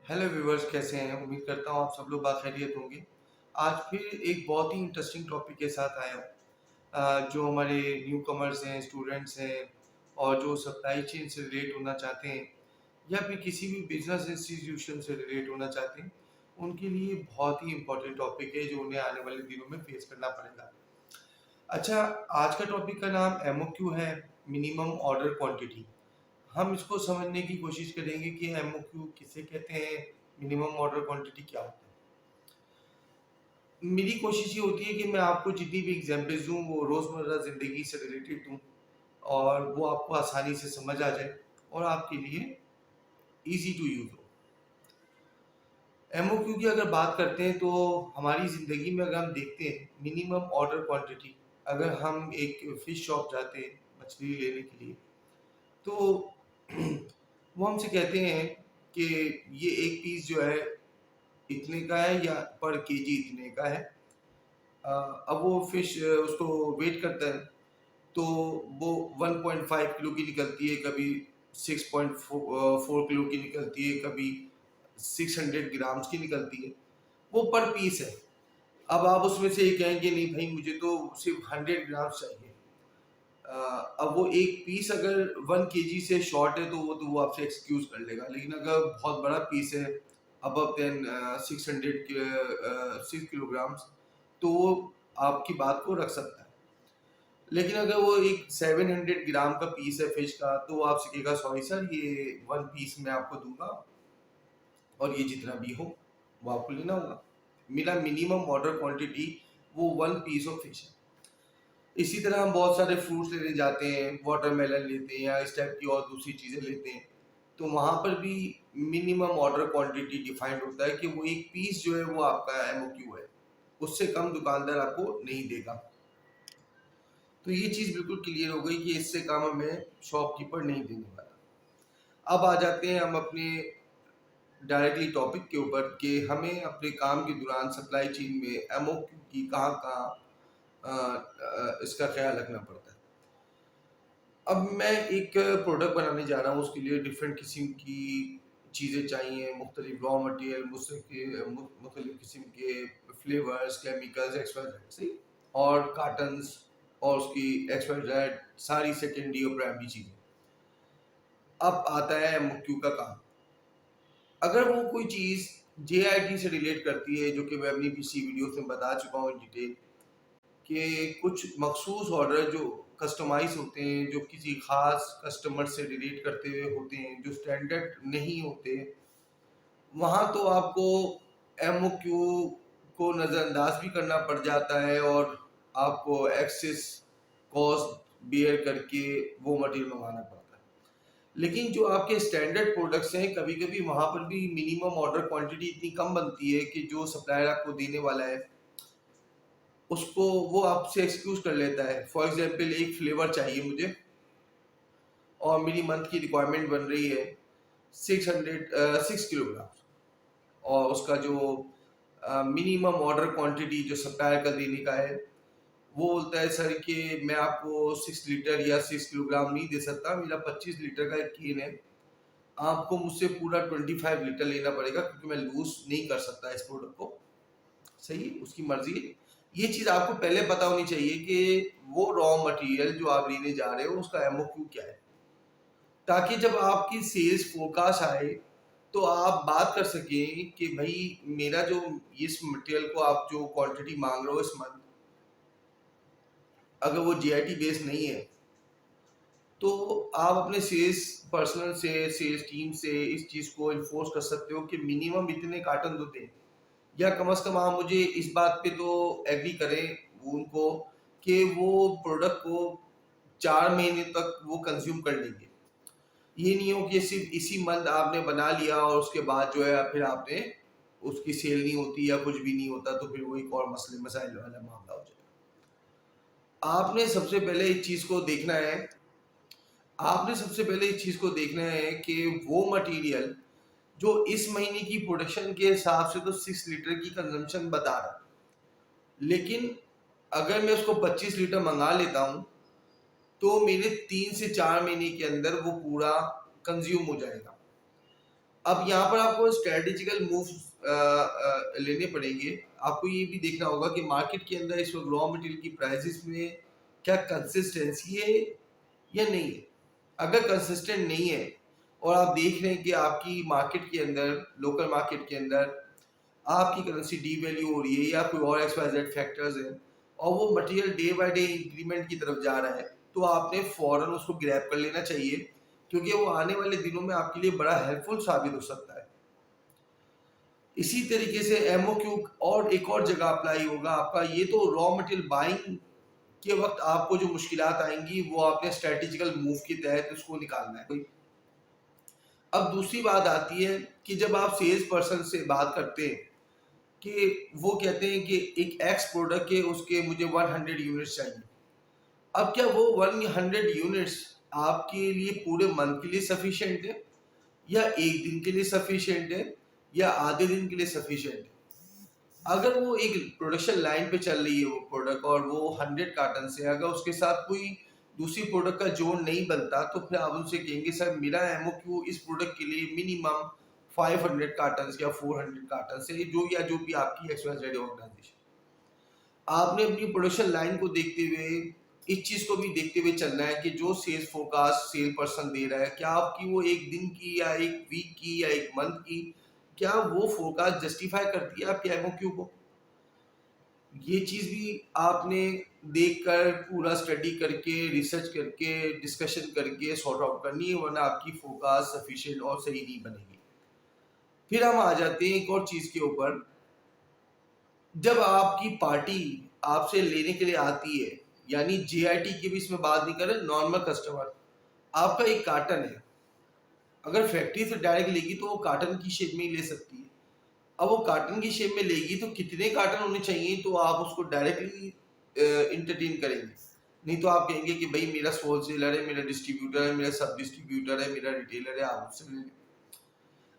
Hello viewers, कैसे हैं? उम्मीद करता हूँ आप सब लोग बाखैरियत होंगे। आज फिर एक बहुत ही इंटरेस्टिंग टॉपिक के साथ आया हूँ। जो हमारे न्यू कमर्स हैं, स्टूडेंट्स हैं और जो सप्लाई चेन से रिलेट होना चाहते हैं या फिर किसी भी बिजनेस इंस्टीट्यूशन से रिलेट होना चाहते हैं, उनके लिए बहुत ही इम्पोर्टेंट टॉपिक है जो उन्हें आने वाले दिनों में फेस करना पड़ेगा। अच्छा, आज का टॉपिक का नाम एमओक्यू है, मिनिमम ऑर्डर क्वांटिटी। हम इसको समझने की कोशिश करेंगे कि एमओक्यू किसे कहते हैं, मिनिमम ऑर्डर क्वांटिटी क्या होता है। मेरी कोशिश ये होती है कि मैं आपको जितनी भी एग्जांपल्स दूं वो रोज़मर्रा ज़िंदगी से रिलेटेड दूं और वो आपको आसानी से समझ आ जाए और आपके लिए इजी टू यूज हो। एमओक्यू की अगर बात करते हैं तो हमारी ज़िंदगी में अगर हम देखते हैं मिनिमम ऑर्डर क्वांटिटी, अगर हम एक फिश शॉप जाते हैं मछली लेने के लिए, तो वो हमसे कहते हैं कि ये एक पीस जो है इतने का है या पर केजी इतने का है। अब वो फिश उसको वेट करता है तो वो 1.5 किलो की निकलती है, कभी 6.4 किलो की निकलती है, कभी 600 ग्राम्स की निकलती है। वो पर पीस है। अब आप उसमें से ये कहेंगे नहीं भाई, मुझे तो सिर्फ 100 ग्राम्स चाहिए। अब वो एक पीस अगर 1 केजी से शॉर्ट है तो वो आपसे एक्सक्यूज कर लेगा, लेकिन अगर बहुत बड़ा पीस है अबव देन 600 6 किलोग्राम्स, तो वो आपकी बात को रख सकता है। लेकिन अगर वो एक 700 ग्राम का पीस है फिश का, तो वो आपसे कहेगा सॉरी सर, ये 1 पीस मैं आपको दूंगा और ये जितना भी हो वो आपको लेना होगा। मेरा मिनिमम ऑर्डर क्वांटिटी वो 1 पीस ऑफ फिश है। इसी तरह हम बहुत सारे फ्रूट्स लेने जाते हैं, वाटरमेलन लेते हैं या इस टाइप की और दूसरी चीज़ें लेते हैं, तो वहाँ पर भी मिनिमम ऑर्डर क्वांटिटी डिफाइंड होता है कि वो एक पीस जो है वो आपका एमओक्यू है, उससे कम दुकानदार आपको नहीं देगा। तो ये चीज़ बिल्कुल क्लियर हो गई कि इससे कम हमें शॉपकीपर नहीं देने वाला। अब आ जाते हैं हम अपने डायरेक्टली टॉपिक के ऊपर कि हमें अपने काम के दौरान सप्लाई चेन में एमओक्यू की कहाँ कहाँ इसका ख्याल रखना पड़ता है। अब मैं एक प्रोडक्ट बनाने जा रहा हूँ, उसके लिए डिफरेंट किस्म की चीज़ें चाहिए, मुख्तलिफ रॉ मटेरियल, मुख्तलिफ किस्म के फ्लेवर्स, केमिकल्स, एक्सवाइजेड सही, और कार्टन्स और उसकी एक्सवाइजेड सारी सेकेंडरी और प्राइमरी चीज़ें। अब आता है एमओक्यू का काम। अगर वो कोई चीज़ जेआईटी से रिलेट करती है, जो कि मैं अपनी पिछली वीडियोस में बता चुका हूँ डिटेल, कि कुछ मखसूस ऑर्डर जो कस्टमाइज होते हैं, जो किसी खास कस्टमर से रिलेट करते हुए होते हैं, जो स्टैंडर्ड नहीं होते, वहाँ तो आपको एमओक्यू को नज़रअंदाज भी करना पड़ जाता है और आपको एक्सेस कॉस्ट बियर करके वो मटेरियल मंगाना पड़ता है। लेकिन जो आपके स्टैंडर्ड प्रोडक्ट्स हैं, कभी कभी वहाँ पर भी मिनिमम ऑर्डर क्वांटिटी इतनी कम बनती है कि जो सप्लायर आपको देने वाला है उसको वो आपसे एक्सक्यूज कर लेता है। फॉर एग्जाम्पल, एक फ्लेवर चाहिए मुझे और मेरी मंथ की रिक्वायरमेंट बन रही है 6 किलोग्राम, और उसका जो मिनिमम ऑर्डर क्वांटिटी जो सप्लायर का देने का है, वो बोलता है सर कि मैं आपको 6 लीटर या 6 किलोग्राम नहीं दे सकता, मेरा 25 लीटर का एक केन है, आपको मुझसे पूरा 25 लीटर लेना पड़ेगा क्योंकि मैं लूज नहीं कर सकता इस प्रोडक्ट को। सही, उसकी मर्जी है। ये चीज आपको पहले पता होनी चाहिए कि वो रॉ मटेरियल जो आप लेने जा रहे हो उसका एमओक्यू क्या है, ताकि जब आपकी सेल्स फोरकास्ट आए तो आप बात कर सकें कि भाई मेरा जो इस मटेरियल को आप जो क्वांटिटी मांग रहे हो इस मंथ, अगर वो जीआईटी बेस्ड नहीं है तो आप अपने सेल्स पर्सनल से, सेल्स टीम से इस चीज को इन्फोर्स कर सकते हो कि मिनिमम इतने कार्टन तो दें, या कम से कम आप मुझे इस बात पे तो एग्री करें उनको कि वो प्रोडक्ट को 4 महीने तक वो कंज्यूम कर लेंगे। ये नहीं हो कि सिर्फ इसी मंथ आपने बना लिया और उसके बाद जो है फिर आपने उसकी सेल नहीं होती या कुछ भी नहीं होता, तो फिर वो एक और मसले मसाइल वाला मामला हो जाएगा। आपने सबसे पहले इस चीज को देखना है कि वो मटेरियल जो इस महीने की प्रोडक्शन के हिसाब से तो 6 लीटर की कंजम्पशन बता रहा है, लेकिन अगर मैं उसको 25 लीटर मंगा लेता हूँ तो मेरे 3 से 4 महीने के अंदर वो पूरा कंज्यूम हो जाएगा। अब यहाँ पर आपको स्ट्रेटेजिकल मूव लेने पड़ेंगे। आपको ये भी देखना होगा कि मार्केट के अंदर इस वक्त रॉ मटेरियल की प्राइसेस में क्या कंसिस्टेंसी है या नहीं है। अगर कंसिस्टेंट नहीं है और आप देख रहे हैं कि आपकी मार्केट के अंदर, लोकल मार्केट के अंदर आपकी करेंसी डीवैल्यू हो रही है या कोई और XYZ फैक्टर्स हैं और वो material day by day increment की तरफ जा रहा है, तो आपने फौरन उसको ग्रैब कर लेना चाहिए, क्योंकि वो आने वाले दिनों में आपके लिए बड़ा हेल्पफुल साबित हो सकता है। इसी तरीके से MOQ और एक और जगह अप्लाई होगा आपका। ये तो रॉ मटेरियल बाइंग के वक्त आपको जो मुश्किलात आएंगी वो आपने स्ट्रेटेजिकल मूव के तहत उसको निकालना है। अब दूसरी बात आती है कि जब आप सेल्स पर्सन से बात करते हैं कि वो कहते हैं कि एक एक्स प्रोडक्ट के उसके मुझे 100 यूनिट्स चाहिए। अब क्या वो 100 यूनिट्स आपके लिए पूरे मंथ के लिए सफिशिएंट है या एक दिन के लिए सफिशिएंट है या आधे दिन के लिए सफिशिएंट है? अगर वो एक प्रोडक्शन लाइन पे चल रही है वो प्रोडक्ट और वो 100 कार्टन से, अगर उसके साथ कोई दूसरी प्रोडक्ट का जोड़ नहीं बनता, तो फिर आप उनसे कहेंगे सर मेरा MOQ इस प्रोडक्ट के लिए मिनिमम 500 कार्टन या 400 कार्टन है, जो भी आपकी XYZ ऑर्गेनाइजेशन। आपने अपनी प्रोडक्शन लाइन को देखते हुए इस चीज को भी देखते हुए चलना है कि जो सेल्स फोरकास्ट सेल पर्सन दे रहा है, क्या आपकी वो एक दिन की या एक वीक की या एक मंथ की, क्या वो फोरकास्ट जस्टिफाई करती है आपके MOQ को? ये चीज भी आपने देखकर पूरा स्टडी करके रिसर्च करके डिस्कशन करके सॉर्ट आउट करनी है, वरना आपकी फोरकास्ट सफिशिएंट और सही नहीं बनेगी। फिर हम आ जाते हैं एक और चीज के ऊपर। जब आपकी पार्टी आपसे लेने के लिए आती है, यानी JIT की भी इसमें बात नहीं कर रहे, नॉर्मल कस्टमर, आपका एक कार्टन है, अगर फैक्ट्री से डायरेक्ट लेगी तो वो कार्टन की शेप में ही ले सकती है। अब वो कार्टन की शेप में लेगी तो कितने कार्टन होने चाहिए, तो आप उसको डायरेक्टली इंटरटेन करेंगे। नहीं तो आप कहेंगे कि भाई मेरा होलसेलर है, मेरा डिस्ट्रीब्यूटर है, मेरा सब डिस्ट्रीब्यूटर है, मेरा रिटेलर है, आप उससे ले लें।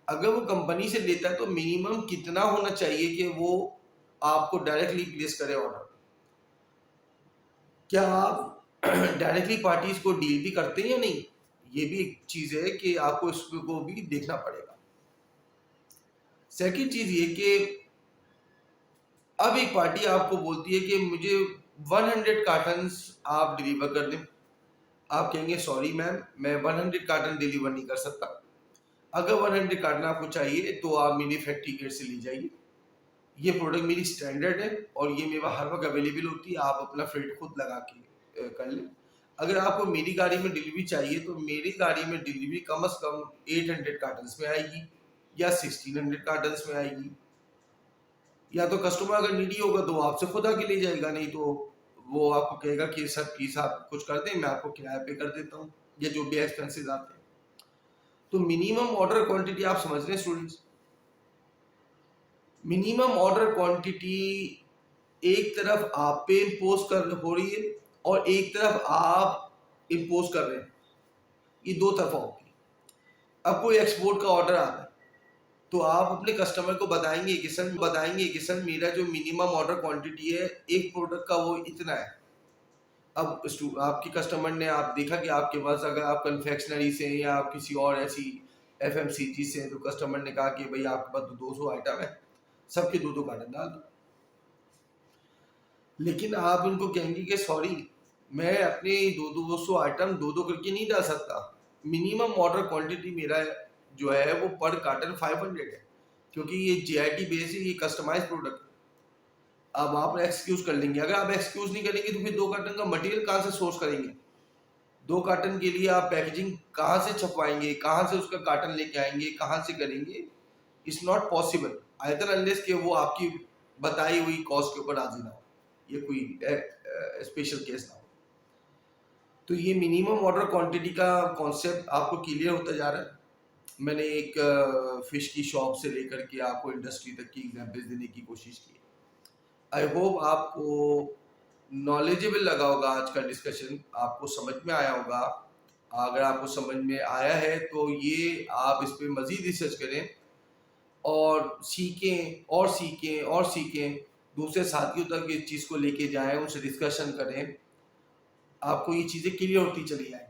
अगर वो कंपनी से लेता है तो मिनिमम कितना होना चाहिए कि वो आपको डायरेक्टली प्लेस करे ऑर्डर? क्या आप डायरेक्टली पार्टीज को डील भी करते हैं या नहीं? ये भी एक चीज है कि आपको इसको भी देखना पड़ेगा। सेकंड चीज ये कि अब एक पार्टी आपको बोलती है कि मुझे 100 कार्टन आप डिलीवर कर दें। आप कहेंगे सॉरी मैम, मैं 100 कार्टन डिलीवर नहीं कर सकता। अगर 100 कार्टन आपको चाहिए तो आप मेरी फैक्ट्री गेट से ले जाइए। ये प्रोडक्ट मेरी स्टैंडर्ड है और ये मेरे हर वक्त अवेलेबल होती है, आप अपना फ्रेट खुद लगा के कर लें। अगर आपको मेरी गाड़ी में डिलीवरी चाहिए तो मेरी गाड़ी में डिलीवरी कम से कम 800 कार्टन में आएगी या 1600 कार्टन में आएगी। या तो कस्टमर अगर नीडी होगा तो वो आपसे खुद आके ले जाएगा, नहीं तो वो आपको कहेगा कि सर प्लीज आप कुछ कर दें, मैं आपको किराया पे कर देता हूँ, या जो भी एक्सपेंसेस आते हैं। तो मिनिमम ऑर्डर क्वांटिटी आप समझ रहे हैं स्टूडेंट्स? मिनिमम ऑर्डर क्वांटिटी एक तरफ आप पे इम्पोज कर हो रही है और एक तरफ आप इम्पोज कर रहे हैं, ये दो तरफा होती है। अब कोई एक्सपोर्ट का ऑर्डर आता है तो आप अपने कस्टमर को बताएंगे कि सर मेरा जो मिनिमम ऑर्डर क्वांटिटी है एक प्रोडक्ट का वो इतना है। अब आपके कस्टमर ने आप देखा कि आपके पास अगर आप कन्फेक्शनरी से या आप किसी और ऐसी FMCG से, तो कस्टमर ने कहा कि भाई आपके पास तो 200 आइटम है, सबके दो दो कार्टन डाल दो। लेकिन आप उनको कहेंगे कि सॉरी, मैं अपने 200 आइटम दो दो करके नहीं डाल सकता। मिनिमम ऑर्डर क्वांटिटी मेरा जो है वो पर कार्टन 500 है, क्योंकि ये JIT बेस है, ये कस्टमाइज प्रोडक्ट। अब आप एक्सक्यूज कर लेंगे, अगर आप एक्सक्यूज नहीं करेंगे तो फिर 2 कार्टन का मटेरियल कहाँ से सोर्स करेंगे? 2 कार्टन के लिए आप पैकेजिंग कहाँ से छपवाएंगे, कहाँ से उसका कार्टन लेके आएंगे, कहाँ से करेंगे? It's not possible, either unless कि वो आपकी बताई हुई कॉस्ट के ऊपर राजी ना हो, ये कोई स्पेशल केस ना हो। तो ये मिनिमम ऑर्डर क्वांटिटी का कॉन्सेप्ट आपको क्लियर होता जा रहा है। मैंने एक फिश की शॉप से लेकर के आपको इंडस्ट्री तक की एग्जाम्पल्स देने की कोशिश की। आई होप आपको नॉलेजेबल लगा होगा, आज का डिस्कशन आपको समझ में आया होगा। अगर आपको समझ में आया है तो ये आप इस पर मज़ीद रिसर्च करें और सीखें और सीखें और सीखें, दूसरे साथियों तक इस चीज़ को लेके जाएं, उनसे डिस्कशन करें, आपको ये चीज़ें क्लियर होती चली जाएंगी।